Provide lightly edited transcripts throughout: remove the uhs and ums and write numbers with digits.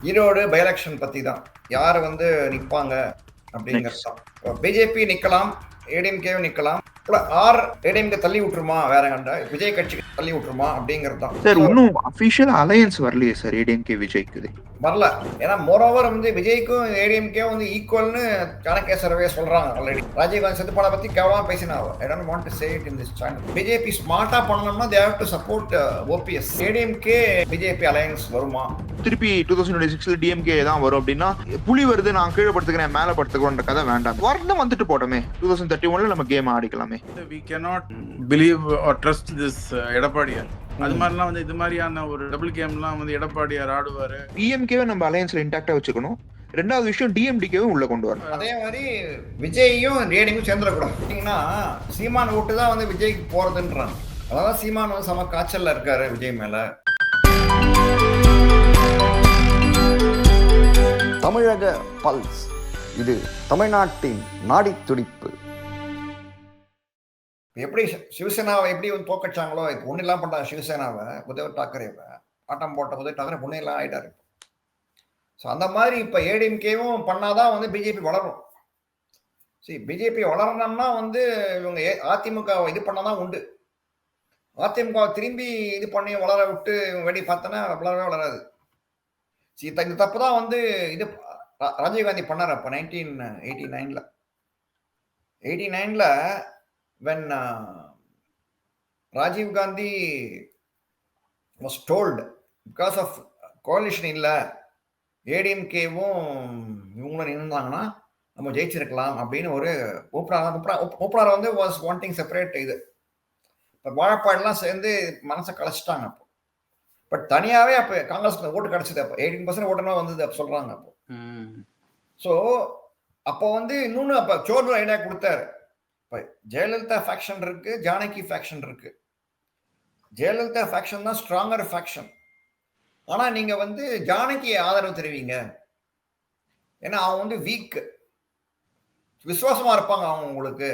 Erode by election பத்தி தான். யார் வந்து நிப்பாங்க அப்படிங்கிறது தான். பிஜேபி நிக்கலாம், ஏடிஎம்கேவும் நிக்கலாம். ஆர் ஏடிஎம்கே தள்ளி விட்டுருமா வேற கண்டா விஜய் கட்சிக்கு தள்ளி விட்டுருமா அப்படிங்கிறது தான். சார் இன்னும் அபிஷியல் அலையன்ஸ் வரலையே சார் ஏடிஎம்கே விஜய்க்கு வரல. ஏன்னா மோரோவர் வந்து விஜய்க்கும் ஏடிஎம்கே வந்து ஈக்குவல்னு சாணக்கிய சர்வே சொல்றாங்க ஆல்ரெடி. ராஜீவ்காந்தி செத்து போன பத்தி கேவலமா பேசினாவோ. I don't want to say it in this channel. BJP ஸ்மார்ட்டா பண்ணணும்னா they have to support OPS. ADMK BJP alliance வருமா? திருப்பி 2026 டிஎம்கே தான் வரும் அப்படின்னா புலி வருது நான் கீழே படுத்துக்கிறேன் மேல படுத்துக்கிறோன்ற கதை வேண்டாம். வரணும் வந்துட்டு போட்டோமே 2031 நம்ம game ஆடிக்கலாமே. We cannot believe or trust this எடப்பாடியார். அது மாதிரிலாம் வந்து இது மாதிரியான ஒரு டபுள் கேம்லாம் வந்து எடப்பாடியார் ஆடுவாரு. டிஎம்கேவை நம்ம அலையன்ஸ்ல இன்டாக்டா வச்சுக்கணும். ரெண்டாவது விஷயம் டிஎம்டிகேவும் உள்ள கொண்டு வரணும். அதே மாதிரி விஜயும் ஏடிஎம்கும் சேர்ந்துடக்கூடாது. பார்த்தீங்கன்னா சீமான் ஓட்டு தான் வந்து விஜய்க்கு போறதுன்றாங்க. அதான் சீமான் வந்து சம காய்ச்சல்ல இருக்காரு விஜய் மேல. தமிழக பல்ஸ், இது தமிழ்நாட்டின் நாடி துடிப்பு. எப்படி சிவசேனாவை எப்படி வந்து தோக்கச்சாங்களோ இப்போ ஒன்றும் இல்லாம பண்ணாங்க. சிவசேனாவை உதவ டாக்கரேவை ஆட்டம் போட்ட உதவ டாக்கரே ஒன்றும் எல்லாம் ஆயிட்டாரு. ஸோ அந்த மாதிரி இப்போ ஏடிஎம்கேவும் பண்ணாதான் வந்து பிஜேபி வளரும். சரி, பிஜேபி வளரணும்னா வந்து இவங்க அதிமுக இது பண்ணாதான் உண்டு. அதிமுக திரும்பி இது பண்ணி வளர விட்டு இவங்க வெடி பார்த்தோன்னா வளரவே வளராது. இந்த தப்பு தான் வந்து இது ராஜீவ்காந்தி பண்ணார் அப்போ 1989. 89ல when Rajiv Gandhi was told because of coalition இல்லை ஏடிஎம்கேவும் இவங்களும் இருந்தாங்கன்னா நம்ம ஜெயிச்சிருக்கலாம் அப்படின்னு ஒரு ஓப்பனார் வந்து வாஸ் வாண்டிங் செப்பரேட் இது. இப்போ வாழப்பாடுலாம் சேர்ந்து மனசை கலைச்சிட்டாங்க. அப்போ பட் தனியாகவே அப்போ காங்கிரஸ்க்கு ஓட்டு கிடச்சிது. அப்போ 18% ஓட்டுனா வந்தது அப்போ சொல்கிறாங்க. அப்போ ஸோ அப்போ வந்து இன்னொன்று அப்போ சோர்வு ஐடியா கொடுத்தாரு. இப்போ ஜெயலலிதா ஃபேக்ஷன் இருக்கு, ஜானகி ஃபேக்ஷன் இருக்கு. ஜெயலலிதா ஃபேக்ஷன் தான் ஸ்ட்ராங்கர் ஃபேக்ஷன். ஆனால் நீங்கள் வந்து ஜானகி ஆதரவு தெரிவிங்க. ஏன்னா அவங்க வந்து வீக், விசுவாசமா இருப்பாங்க அவங்க உங்களுக்கு.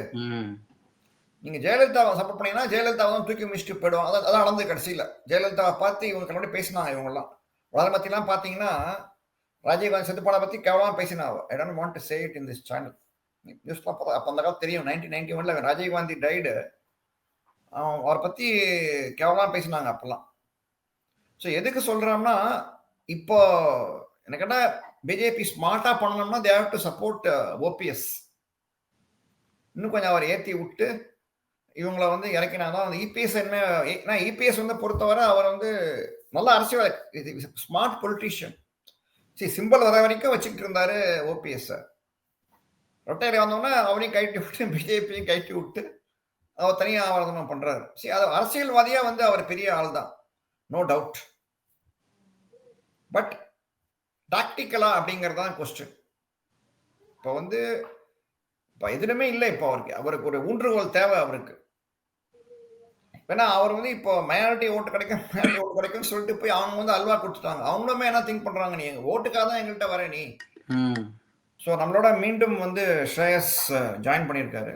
நீங்க ஜெயலலிதாவை சப்போர்ட் பண்ணீங்கன்னா ஜெயலலிதாவை தான் தூக்கி மிச்சிட்டு போயிடுவாங்க. அதான் நடந்து கடைசியில் ஜெயலலிதாவை பார்த்து இவங்க கண்ணோட பேசினாங்க. இவங்கெல்லாம் வளர பற்றிலாம் பார்த்தீங்கன்னா ராஜீவ்காந்தி செத்து போன பற்றி கேவலமாக பேசினாங்க. ஐ don't want to say it in this channel. நியூஸ்லாம் பார்த்தா அப்போ அந்த காலம் தெரியும். 1991 ராஜீவ்காந்தி டைடு, அவரை பற்றி கேவலமாக பேசினாங்க அப்போல்லாம். ஸோ எதுக்கு சொல்கிறோம்னா இப்போ எனக்கு என்ன பிஜேபி ஸ்மார்ட்டாக பண்ணணும்னா they have to support OPS. இன்னும் கொஞ்சம் அவர் ஏற்றி விட்டு இவங்களை வந்து இறக்கினாதான் அந்த இபிஎஸ் என்ன. ஏன்னா இபிஎஸ் வந்து பொறுத்தவரை அவர் வந்து நல்ல அரசியல் ஸ்மார்ட் பொலிட்டீஷியன். சரி, சிம்பிள் வர வரைக்கும் வச்சுக்கிட்டு இருந்தாரு ஓபிஎஸ். ரொட்டையில வந்தோம்னா அவனையும் கைட்டி விட்டு பிஜேபியும் கைட்டி விட்டு அவர் தனியாக ஆவர்த்தனம் பண்றாரு. சரி, அது அரசியல்வாதியா வந்து அவர் பெரிய ஆள் தான், நோ டவுட். பட் டாக்டிக்கலா அப்படிங்கிறது தான் கொஸ்டின். இப்போ வந்து இப்போ எதுவுமே இல்லை. இப்போ அவருக்கு ஒரு ஊன்றுகோல் தேவை அவருக்கு. ஏன்னா அவர் வந்து இப்போ மைனாரிட்டி ஓட்டு கிடைக்கும் சொல்லிட்டு போய் அவங்க வந்து அல்வா கொடுத்துட்டாங்க. அவங்களுமே என்ன திங்க் பண்றாங்க, நீ எங்க ஓட்டுக்காக தான் எங்கள்கிட்ட வர நீ. ஸோ நம்மளோட மீண்டும் வந்து ஸ்ரேயஸ் ஜாயின் பண்ணியிருக்காரு.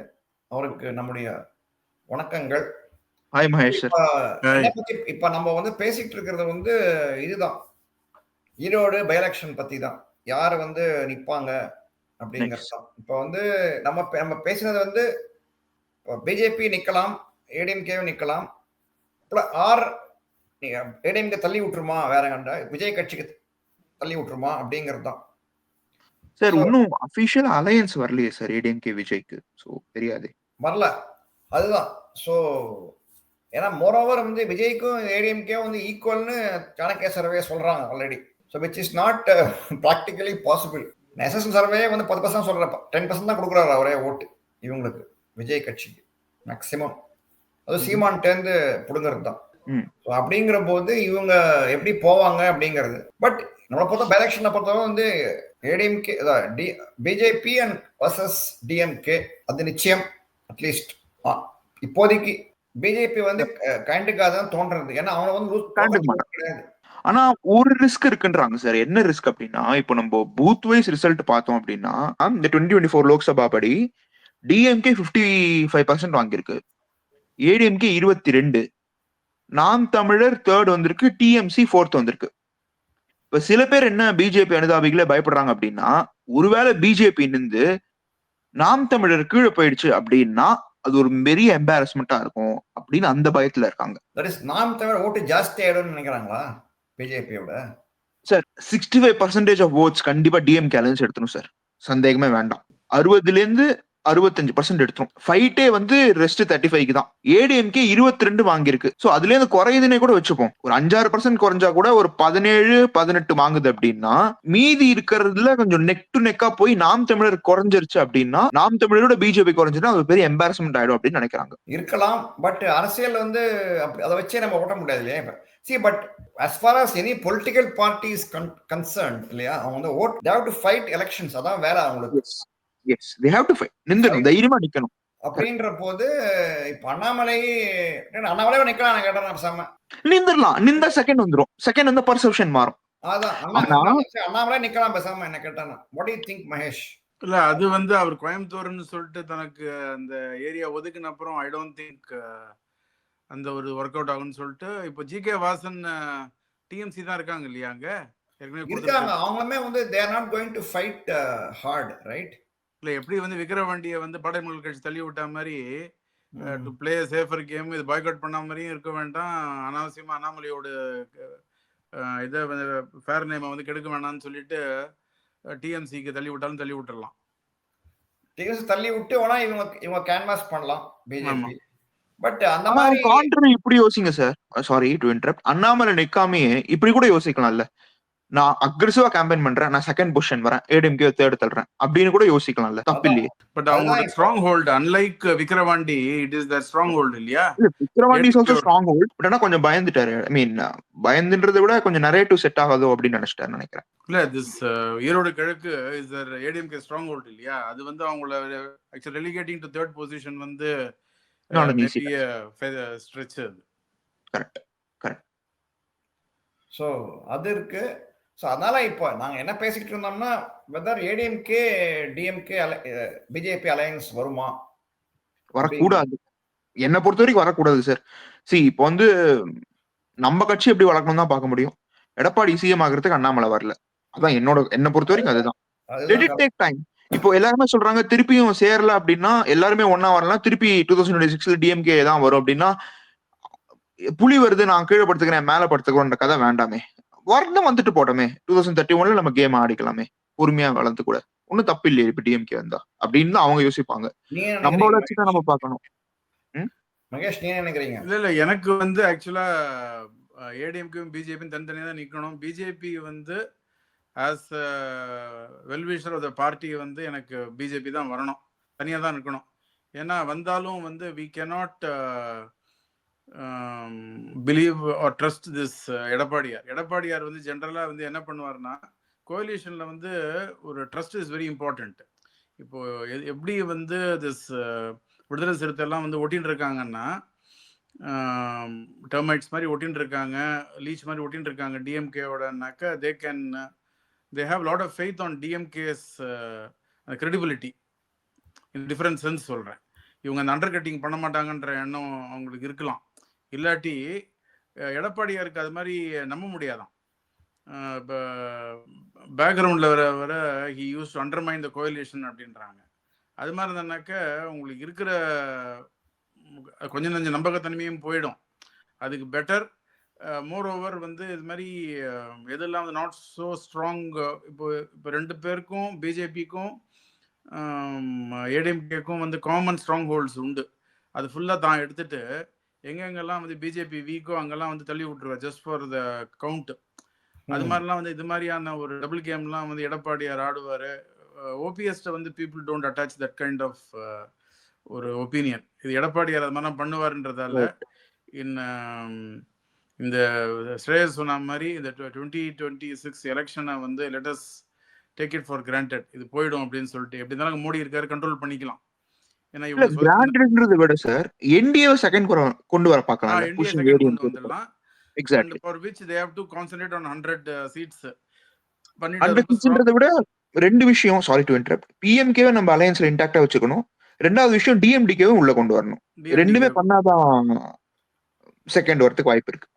அவருக்கு நம்முடைய வணக்கங்கள். இப்ப நம்ம வந்து பேசிட்டு இருக்கிறது வந்து இதுதான், ஈரோடு பை எலெக்ஷன் பத்தி தான். யார் வந்து நிப்பாங்க அப்படிங்கிறது தான். இப்போ வந்து நம்ம பேசினது வந்து பிஜேபி நிக்கலாம், ஏடிஎம்கேவும் நிக்கலாம். ஆர் ஏடிஎம்கே தள்ளி விட்டுருமா வேற கண்டா விஜய் கட்சிக்கு தள்ளி விட்டுருமா அப்படிங்கிறது தான். சார் இன்னும் அபிஷியல் அலையன்ஸ் வரலையே சார் ஏடிஎம்கே விஜய்க்கு. ஸோ தெரியாது, வரல. அதுதான். ஸோ ஏன்னா மோரோவர் வந்து விஜய்க்கும் ஏடிஎம்கே வந்து ஈக்குவல்னு சாணக்கிய சர்வே சொல்றாங்க already. So which is not practically possible. SSL survey வந்து 10% சொல்றப்ப 10% தான் கொடுக்குறாரு அவரே ஓட்டு இவங்களுக்கு, விஜய் கட்சிக்கு மேக்சிமம். அது சீமான் டேர்ந்து பிடுங்கிறது தான். அப்படிங்கிற போது இவங்க எப்படி போவாங்க அப்படிங்கிறது. பட் நம்மளை பொறுத்த எலெக்ஷனை பொறுத்தவரை வந்து ADMK BJP and versus DMK அது நிச்சயம். அட்லீஸ்ட் இப்போதைக்கு பிஜேபி வந்து கைண்டுக்காதான் தோன்றது. ஏன்னா அவங்க வந்து கிடையாது. ஆனா ஒரு ரிஸ்க் இருக்குன்றாங்க சார். என்ன ரிஸ்க் அப்படின்னா, இப்போ நம்ம பூத் வைஸ் ரிசல்ட் பார்த்தோம் அப்படின்னா இந்த 2024 லோக்சபா படி டிஎம்கே 55% வாங்கியிருக்கு, ஏடிஎம்கே 22, நாம் தமிழர் தேர்ட் வந்திருக்கு, டிஎம்சி 4th வந்திருக்கு. இப்ப சில பேர் என்ன பிஜேபி அனுதாபிகளே பயப்படுறாங்க அப்படின்னா, ஒருவேளை பிஜேபி நின்று நாம் தமிழர் கீழே போயிடுச்சு அப்படின்னா அது ஒரு பெரிய எம்பாரஸ்மெண்டா இருக்கும் அப்படின்னு அந்த பயத்துல இருக்காங்க. தட் இஸ் நாம் தமிழ் ஓட்டு ஜாஸ்தி ஆயிடும்னு நினைக்கிறாங்களா பிஜேபியோட? சார் 65% ஆஃப் ஓட்ஸ் கண்டிப்பா டிஎம்கே அலைன்ஸ் எடுத்துரும் சார், சந்தேகமே வேண்டாம். 60% எடுத்துரும். ஃபைட்டே வந்து ரெஸ்ட் 35 தான். ஏடிஎம்கே 22 வாங்கியிருக்கு. சோ அதுல இருந்து குறையுதுன்னே கூட வச்சுப்போம். ஒரு 5-6% குறைஞ்சா கூட ஒரு 17-18 வாங்குது அப்படின்னா மீதி இருக்கிறதுல கொஞ்சம் நெக் டு நெக்கா போய் நாம் தமிழர் குறைஞ்சிருச்சு அப்படின்னா நாம் தமிழரோட பிஜேபி குறைஞ்சுன்னா அது பெரிய எம்பாரஸ்மெண்ட் ஆயிடும் அப்படின்னு நினைக்கிறாங்க. இருக்கலாம். பட் அரசியல் வந்து அதை வச்சே நம்ம ஓட்ட முடியாது இல்லையா? See, but as far as any political party is concerned, இல்லையா, அவங்க வந்து they have to fight elections. அதான் வேலை அவங்களுக்கு. Yes, they have to fight. நிந்தணும், தைரியமா நிக்கணும். அப்படின்ற போது இப்ப அண்ணாமலை நிக்கலாம் கேட்டா பேசாம நின்றலாம். நின்ற செகண்ட் வந்துரும். செகண்ட் வந்து பர்செப்ஷன் மாறும். அதான் அண்ணாமலை நிக்கலாம் பேசாம என்ன கேட்டானா. What do you think, Mahesh? இல்ல அது வந்து அவர் கோயம்புத்தூர்னு சொல்லிட்டு தனக்கு அந்த ஏரியா ஒதுக்குன அப்புறம் ஐ டோன்ட் திங்க் அந்த ஒரு ஒர்க் அவுட் ஆகும்னு சொல்லிட்டு இப்போ ஜிகே வாசன் டிஎம்சி தான் இருக்காங்க இல்லையா அங்க இருக்காங்க. அவங்களுமே வந்து they are not going to fight hard, right? இல்ல எப்படி வந்து விக்கிரவாண்டியை வந்து பாடல் கட்சி தள்ளி விட்ட மாதிரி டு பிளே சேஃபர் கேம் இது பாய்காட் பண்ண மாதிரியும் இருக்க வேண்டாம். அனாவசியமா அண்ணாமலையோட இதை ஃபேர் நேமை வந்து கெடுக்க வேண்டாம்னு சொல்லிட்டு டிஎம்சிக்கு தள்ளி விட்டாலும் தள்ளி விட்டுறலாம். டிஎம்சி தள்ளி விட்டு வேணா இவங்க கேன்வாஸ் பண்ணலாம் பிஜேபி. பட் அந்த மாதிரி கான்ட்ரி இப்படி யோசிங்க sir. Sorry to interrupt. Annamalai நிக்காமே இப்படி கூட யோசிக்கலாம்ல. நான் அக்ரெசிவா கேம்பெயின் பண்றேன், நான் செகண்ட் பொசிஷன் வரேன், ஏடிஎம்கே தேர்ட் தள்ளுறேன் அப்படின்னு கூட யோசிக்கலாம்ல, தப்பு இல்லையே. பட் அவங்களோட strong hold unlike Vikravandi it is the strong hold இல்லையா? Vikravandi is also strong hold. But ஆனா கொஞ்சம் பயந்துட்டாரு. ஐ மீன் பயந்துன்றதை விட கொஞ்சம் நரேட்டிவ் செட் ஆகாதோ அப்படின்னு நினைச்சிட்டாரு நினைக்கிறேன். இல்ல திஸ் ஈரோடு கிழக்கு is their ADMK strong hold இல்லையா? அது வந்து அவங்கள actually relegating to third position வந்து ஸ்ட்ரெச். அது கரெக்ட் கரெக்ட். ஸோ அது இருக்கு. ஸோ அதனால இப்போ நாங்கள் என்ன பேசிக்கிட்டு இருந்தோம்னா whether ADMK DMK BJP alliance வருமா? வரக்கூடாது. என்னை பொறுத்த வரைக்கும் வரக்கூடாது சார். இப்போ வந்து நம்ம கட்சி எப்படி வளர்க்கணும் தான் பார்க்க முடியும். எடப்பாடி சிஎம் ஆகிறதுக்கு அண்ணாமலை வரல. அதான் என்னை பொறுத்த வரைக்கும் அதுதான். Let it take time. இப்போ எல்லாருமே சொல்றாங்க திருப்பியும் சேரல அப்படின்னா எல்லாருமே ஒன்னா வரலாம், திருப்பி 2026 டிஎம்கே தான் வரும் அப்படின்னா புலி வருது நான் கீழே படுத்துக்கிறேன் மேல படுத்துக்கிறோன்ற கதை வேண்டாமே. வரணும் வந்துட்டு போட்டோமே. 2031 நம்ம கேம் ஆடிக்கலாமே, பொறுமையா வளர்ந்து கூட ஒன்னும் தப்பு இல்லையே இப்ப டிஎம்கே வந்தா அப்படின்னு தான் அவங்க யோசிப்பாங்க. நம்ம வளர்ச்சிதான் நம்ம பார்க்கணும். மகேஷ் நீங்க நினைக்கிறீங்க? இல்ல எனக்கு வந்து ஆக்சுவலா ஏடிஎம்கேவும் பிஜேபியும் தனித்தனியா தான் நிக்கணும். பிஜேபி வந்து as wellwisher of the party வந்து எனக்கு பிஜேபி தான் வரணும், தனியாக தான் இருக்கணும். ஏன்னா வந்தாலும் வந்து we cannot believe or trust this எடப்பாடியார் வந்து ஜென்ரலாக வந்து என்ன பண்ணுவார்னா கோலிஷனில் வந்து ஒரு ட்ரஸ்ட் இஸ் வெரி இம்பார்ட்டண்ட். இப்போ எப்படி வந்து திஸ் விடுதலை சிறுத்தைலாம் வந்து ஒட்டின்னு இருக்காங்கன்னா டெர்மைட்ஸ் மாதிரி ஒட்டின்னு இருக்காங்க, லீச் மாதிரி ஒட்டின்னு இருக்காங்க டிஎம்கேவோடனாக்கா they have a lot of faith on DMK's credibility in different sense சொல்றேன். இவங்க அந்த அண்டர் கட்டிங் பண்ண மாட்டாங்கன்ற எண்ணம் அவங்களுக்கு இருக்கலாம். இல்லாட்டி எடப்பாடியாருக்கு அது மாதிரி நம்ப முடியாதான். இப்போ பேக்ரவுண்டில் வர he used to undermine the coalition அப்படின்றாங்க. அது மாதிரி இருந்தாக்க உங்களுக்கு இருக்கிற கொஞ்சம் கொஞ்சம் நம்பகத்தன்மையும் போயிடும். அதுக்கு பெட்டர் மோர் ஓவர் வந்து இது மாதிரி எதெல்லாம் வந்து நாட் ஸோ ஸ்ட்ராங். இப்போ ரெண்டு பேருக்கும் பிஜேபிக்கும் ஏடிஎம்கேக்கும் வந்து காமன் ஸ்ட்ராங் ஹோல்ட்ஸ் உண்டு. அது ஃபுல்லாக தான் எடுத்துட்டு எங்கெங்கெல்லாம் வந்து பிஜேபி வீக்கோ அங்கெல்லாம் வந்து தள்ளி விட்டுருவார் ஜஸ்ட் ஃபார் த கவுண்ட். அது மாதிரிலாம் வந்து இது மாதிரியான ஒரு டபுள் கேம்லாம் வந்து எடப்பாடியார் ஆடுவார். ஓபிஎஸ்ட வந்து people don't attach that kind of ஒரு ஒப்பீனியன். இது எடப்பாடியார் அது மாதிரிலாம் பண்ணுவாருன்றதால இந்த ஸ்ரேயஸ் சொன்ன மாதிரி இந்த 2026 எலெக்ஷனை வந்து lettuce take it for granted, இது போயிடும் அப்படின்னு சொல்லிட்டு எப்படி இருந்தாலும் மோடி இருக்காரு, கண்ட்ரோல் பண்ணிக்கலாம். ஏன்னா கிராண்டட்ன்றதை விட சார் என்டிஏ செகண்ட் கொண்டு வர பார்க்கலாம். என்டிஏ செகண்ட் கொண்டு வந்துடலாம். Exactly for which they have to concentrate on 100 seats பண்ணிட்டதை விட ரெண்டு விஷயம். Sorry to interrupt. பிஎம்கேவை நம்ம அலையன்ஸ்ல இன்டாக்டா வச்சுக்கணும். ரெண்டாவது விஷயம் டிஎம்டிகேவை உள்ள கொண்டு வரணும். ரெண்டுமே பண்ணாதான் செகண்ட் வரதுக்கு வாய்ப்பு இருக்கு.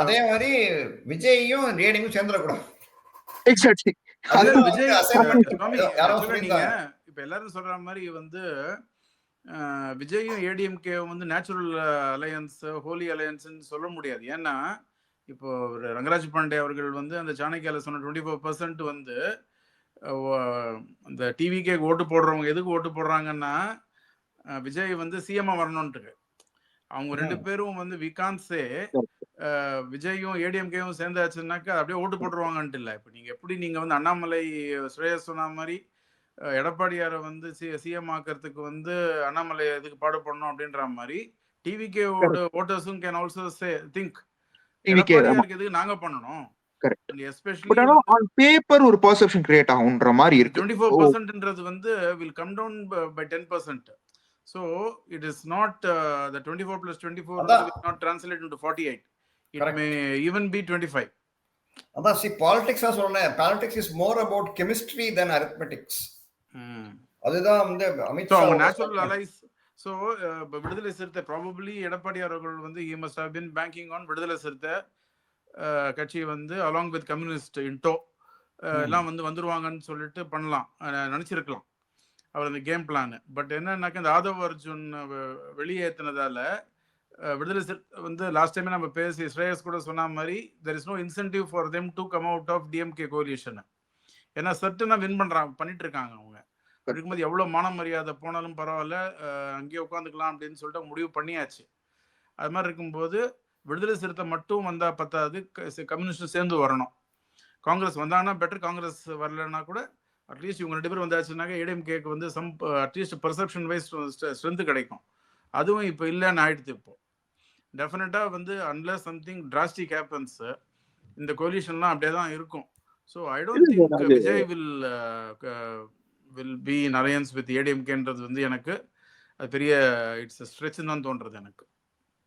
அதே மாதிரி விஜயும் ரேடிங்கும் சேர்ந்துடக்கூடாது. எக்ஸாக்ட்லி. அது அது விஜய் assignment சுவாமி யாரோ ஆக்சுவலா நீங்க சொல்லியிருந்தாங்க. இப்ப எல்லாரும் சொல்ற மாதிரி வந்து விஜயும் ஏடிஎம்கே வந்து நேச்சுரல் அலையன்ஸ் ஹோலி அலையன்ஸ்ன்னு சொல்ல முடியாது. ஏன்னா இப்போ ரங்கராஜ் பாண்டே அவர்கள் வந்து அந்த சாணக்கியால சொன்ன 24% வந்து இந்த டிவிக்கே ஓட்டு போடுறவங்க எதுக்கு ஓட்டு போடுறாங்கன்னா விஜய் வந்து சிஎம்ஆ வரணும்ட்டு. அவங்க ரெண்டு பேரும் வந்து விகான்ஸே விஜயும் ஏடிஎம்கேவும் சேர்ந்தாச்சுன்னாக்கா அப்படியே ஓட்டு போட்டுருவாங்கன்ட்டு இல்லை. இப்போ நீங்க எப்படி நீங்க வந்து அண்ணாமலை ஸ்ரேயஸ் சொன்ன மாதிரி எடப்பாடியாரை வந்து சிஎம் ஆக்கிறதுக்கு வந்து அண்ணாமலை எதுக்கு பாடுபடணும் அப்படின்ற மாதிரி டிவிகே ஓட்டர்ஸும் கேன் ஆல்சோ சே திங்க் எடப்பாடியாருக்கு எதுக்கு நாங்க பண்ணணும். கரெக்ட். எஸ்பெஷலி பட் ஆனா ஆன் பேப்பர் ஒரு பெர்செப்ஷன் கிரியேட் ஆகும்ன்ற மாதிரி இருக்கு. 24%ன்றது வந்து will come down by 10%. So it is not the 24 plus 24 will not translate into 48. It Correct. may even be 25. அதான் பாலிடிக்ஸா சொன்னேன். Politics is more about chemistry then arithmetics. அதுதான் வந்து அமித்ஷா நேச்சுரல் அலைஸ். ஸோ விடுதலை சிறுத்தை ப்ராபப்ளி எடப்பாடி அவர்கள் வந்து he must have been banking on விடுதலை சிறுத்தை கட்சி வந்து அலாங் வித் கம்யூனிஸ்ட் இன்டோ எல்லாம் வந்து வந்துருவாங்கன்னு சொல்லிட்டு பண்ணலாம் நினைச்சிருக்கலாம் அவர் அந்த கேம் பிளான். பட் என்னன்னாக்கா இந்த ஆதவ் அர்ஜுன் வெளியேற்றினதால விடுதலை சிறுத்தை வந்து லாஸ்ட் டைமே நம்ம பேசி ஸ்ரேயஸ் கூட சொன்ன மாதிரி there is no incentive for them to come out of DMK coalition. ஏன்னா சர்டனா வின் பண்ணிட்டு இருக்காங்க அவங்க. இருக்கும்போது எவ்வளோ மான மரியாதை போனாலும் பரவாயில்ல அங்கேயே உட்காந்துக்கலாம் அப்படின்னு சொல்லிட்டு முடிவு பண்ணியாச்சு. அது மாதிரி இருக்கும்போது விடுதலை சிறுத்தை மட்டும் வந்தா பத்தாது, கம்யூனிஸ்டும் சேர்ந்து வரணும். காங்கிரஸ் வந்தாங்கன்னா பெட்டர், காங்கிரஸ் வரலன்னா கூட அட்லீஸ்ட் இவங்க 2 பேர் வந்தாச்சுனாக்கா ஏடிஎம்கேக்கு வந்து some at least perception wise strength கிடைக்கும். அதுவும் இப்போ இல்லைன்னு ஆயிடுது. இப்போ டெஃபினட்டாக வந்து அன்லெஸ் சம்திங் டிராஸ்டிக் ஹேப்பன்ஸ் இந்த கோலிஷன்லாம் அப்படியே தான் இருக்கும். So I don't think Vijay will be in alliance with ஏடிஎம்கேன்றது வந்து எனக்கு அது பெரிய இட்ஸ் ஸ்ட்ரெச்னு தான் தோன்றது எனக்கு.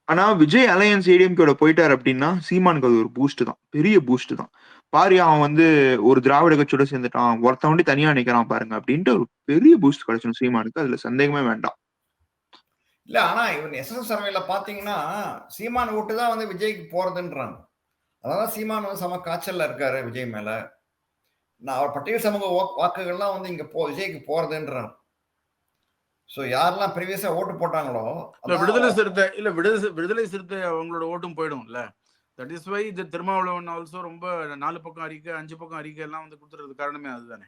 ஆனா விஜய் அலையன்ஸ் ஏடிஎம்கேட போயிட்டார் அப்படின்னா சீமானுக்கு அது ஒரு பூஸ்ட் தான், பெரிய பூஸ்ட் தான். பாரு அவன் வந்து ஒரு திராவிட கட்சியோட சேர்ந்துட்டான், ஒருத்தன் வண்டி தனியா நிக்கிறான் பாருங்க அப்படின்ட்டு ஒரு பெரிய பூஸ்ட் கிடைச்சிடும் சீமானுக்கு. அதுல சந்தேகமே வேண்டாம். இல்ல ஆனா இவன் எஸ்எஸ் சர்வேல பாத்தீங்கன்னா சீமான் ஓட்டு தான் வந்து விஜய்க்கு போறதுன்றாங்க. அதான் சீமான் வந்து சம காய்ச்சல்ல இருக்காரு விஜய் மேல. நான் அவர் பட்டியல் சமூக வாக்குகள்லாம் வந்து இங்க விஜய்க்கு போறதுன்றாங்க. சோ யாரெல்லாம் ப்ரீவியஸா ஓட்டு போட்டாங்களோ விடுதலை சிறுத்தை அவங்களோட ஓட்டும் போயிடும்ல. தட் இஸ் வை இந்த திருமாவளவன் ஆல்சோ ரொம்ப 4 பக்கம் அறிக்கை 5 பக்கம் அறிக்கை எல்லாம் வந்து கொடுத்துறது காரணமே அதுதானே.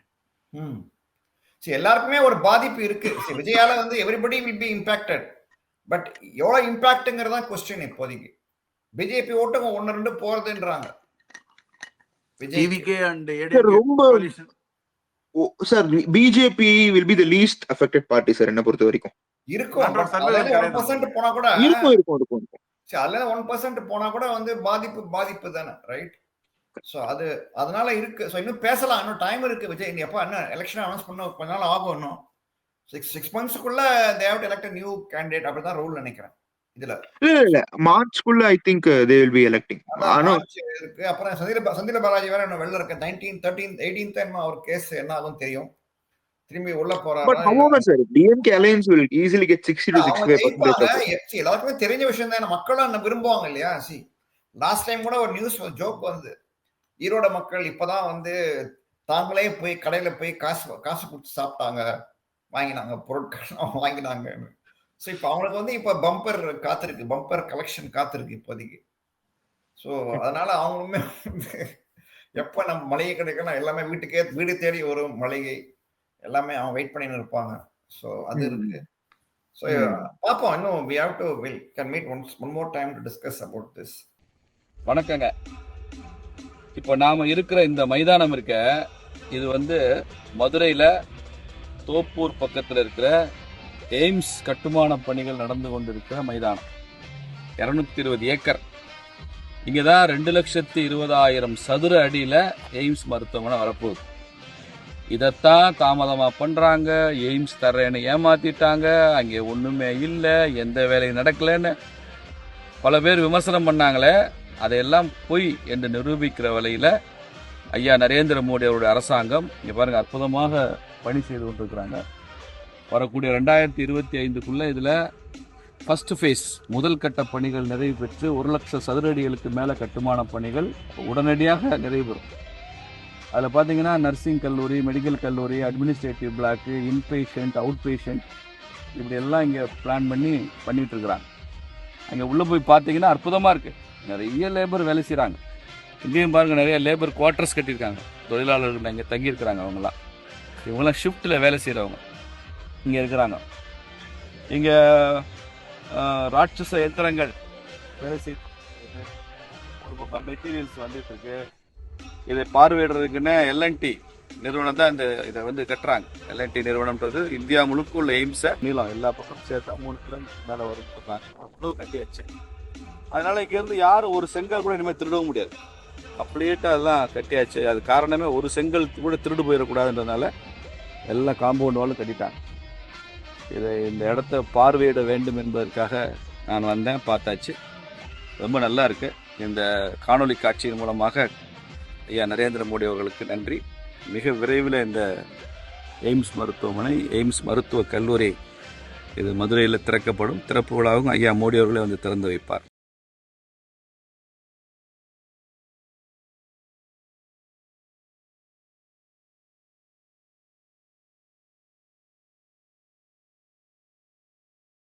எல்லாருக்குமே ஒரு பாதிப்பு இருக்கு. விஜயால வந்து everybody will be impacted. But எவ்வளவு இம்பாக்ட்ங்கிறதா கொஸ்டின் இப்போதைக்கு. பிஜேபி ஓட்டுங்க 1-2 போறதுன்றாங்க. Sir BJP will be the least affected party sir என்ன பொறுத்த வரைக்கும். இருக்கும் 1% போனா கூட இருக்கும். அதுல 1% போனா கூட வந்து பாதிப்பு தானே, ரைட்? சோ அதனால இருக்கு. சோ இன்னும் பேசலாம், இன்னும் டைம் இருக்கு. விஜய் எப்ப என்ன எலெக்ஷன் அனௌன்ஸ் பண்ண கொஞ்ச நாள் ஆகும். இன்னும் 6 monthsக்குள்ள they have to elect a new candidate. அப்படிதான் ரூல் நினைக்கிறேன் இதுல. இல்ல மார்ச்க்குள்ள I think they will be electing. இருக்கு. அப்புறம் சந்திர பாலாஜி வேற இன்னும் வெளில இருக்கு. 19, 13, 18 ஒரு கேஸ் என்ன ஆகும் தெரியும். திரும்பி உள்ள போறாரு. But however sir, DMK alliance will easily get 60 to 65%. எல்லாருக்குமே தெரிஞ்ச விஷயம் தான். மக்களும் விரும்புவாங்க இல்லையா? லாஸ்ட் டைம் கூட ஒரு நியூஸ் ஜோக் வந்து ஈரோட மக்கள் இப்பதான் வந்து தாங்களே போய் கடையில போய் காசு கொடுத்து சாப்பிட்டாங்க, வாங்கினாங்க, பொருட்கள் வாங்கினாங்க. ஸோ இப்போ அவங்களுக்கு வந்து இப்போ பம்பர் காத்திருக்கு, பம்பர் கலெக்ஷன் காத்திருக்கு இப்போதைக்கு. ஸோ அதனால அவங்களுமே எப்போ நம்ம மளிகை கிடைக்கலாம் எல்லாமே வீடு தேடி வரும் மளிகை எல்லாமே அவங்க வெயிட் பண்ணின்னு இருப்பாங்க. ஸோ அது இருக்கு. ஸோ பார்ப்போம். இன்னும் we have to can meet one more time to discuss about this. வணக்கங்க. இப்போ நாம இருக்கிற இந்த மைதானம் இருக்க, இது வந்து மதுரையில தோப்பூர் பக்கத்தில் இருக்கிற எய்ம்ஸ் கட்டுமான பணிகள் நடந்து கொண்டிருக்கிற மைதானம். 220 ஏக்கர். இங்கே தான் 2,20,000 சதுர அடியில் எய்ம்ஸ் மருத்துவமனை வரப்போகுது. இதைத்தான் தாமதமாக பண்ணுறாங்க. எய்ம்ஸ் தர்றேன்னு ஏமாத்திட்டாங்க, அங்கே ஒன்றுமே இல்லை, எந்த வேலையும் நடக்கலைன்னு பல பேர் விமர்சனம் பண்ணாங்களே, அதையெல்லாம் பொய் என்று நிரூபிக்கிற வகையில் ஐயா நரேந்திர மோடி அவருடைய அரசாங்கம் இங்கே பாருங்கள் அற்புதமாக பணி செய்து கொண்டிருக்கிறாங்க. வரக்கூடிய 2025க்குள்ளே இதில் ஃபர்ஸ்ட் ஃபேஸ் முதல் கட்ட பணிகள் நிறைவு பெற்று 1,00,000 சதுர அடிகளுக்கு மேலே கட்டுமான பணிகள் உடனடியாக நிறைவு பெறும். அதில் பார்த்தீங்கன்னா நர்சிங் கல்லூரி, மெடிக்கல் கல்லூரி, administrative block, inpatient, out patient, இப்படி எல்லாம் இங்கே பிளான் பண்ணிட்டு இருக்கிறாங்க. அங்கே உள்ளே போய் பார்த்தீங்கன்னா அற்புதமாக இருக்குது. நிறைய லேபர் வேலை செய்கிறாங்க. இங்கேயும் பாருங்கள், நிறைய லேபர் குவார்ட்டர்ஸ் கட்டியிருக்காங்க. தொழிலாளர்கள் இங்கே தங்கியிருக்கிறாங்க. இவங்கெல்லாம் ஷிஃப்ட்டில் வேலை செய்கிறவங்க இங்கே இருக்கிறாங்க. இங்கே ராட்சச எந்திரங்கள் வேலை செய்ய மெட்டீரியல்ஸ் வந்துட்டு இருக்கு. இதை பார்வையிடுறதுக்குன்னு எல்என்டி நிறுவனம் தான் இதை வந்து கட்டுறாங்க. எல்என்டி நிறுவனம்ன்றது இந்தியா முழுக்க உள்ள எய்ம்ஸை நீளம் எல்லா பக்கம் சேர்த்தா 3 கிலோமீட்டர் மேலே வரும் சொல்றாங்க. அவ்வளோ கட்டியாச்சு. அதனால இங்கேருந்து யாரும் ஒரு செங்கல் கூட இனிமேல் திருடவும் முடியாது. கம்ப்ளீட்டாக அதெல்லாம் கட்டியாச்சு. அது காரணமே ஒரு செங்கல் கூட திருடு போயிடக்கூடாதுன்றதுனால எல்லா காம்பவுண்ட் வாலும் கட்டிட்டாங்க. இந்த இடத்த பார்வையிட வேண்டும் என்பதற்காக நான் வந்தேன், பார்த்தாச்சு. ரொம்ப நல்லா இருக்கு. இந்த காணொளி காட்சியின் மூலமாக ஐயா நரேந்திர மோடி அவர்களுக்கு நன்றி. மிக விரைவில் இந்த எய்ம்ஸ் மருத்துவமனை, எய்ம்ஸ் மருத்துவக் கல்லூரி இது மதுரையில் திறக்கப்படும். திறப்பு விழாவும் ஐயா மோடி அவர்களே வந்து திறந்து வைப்பார்.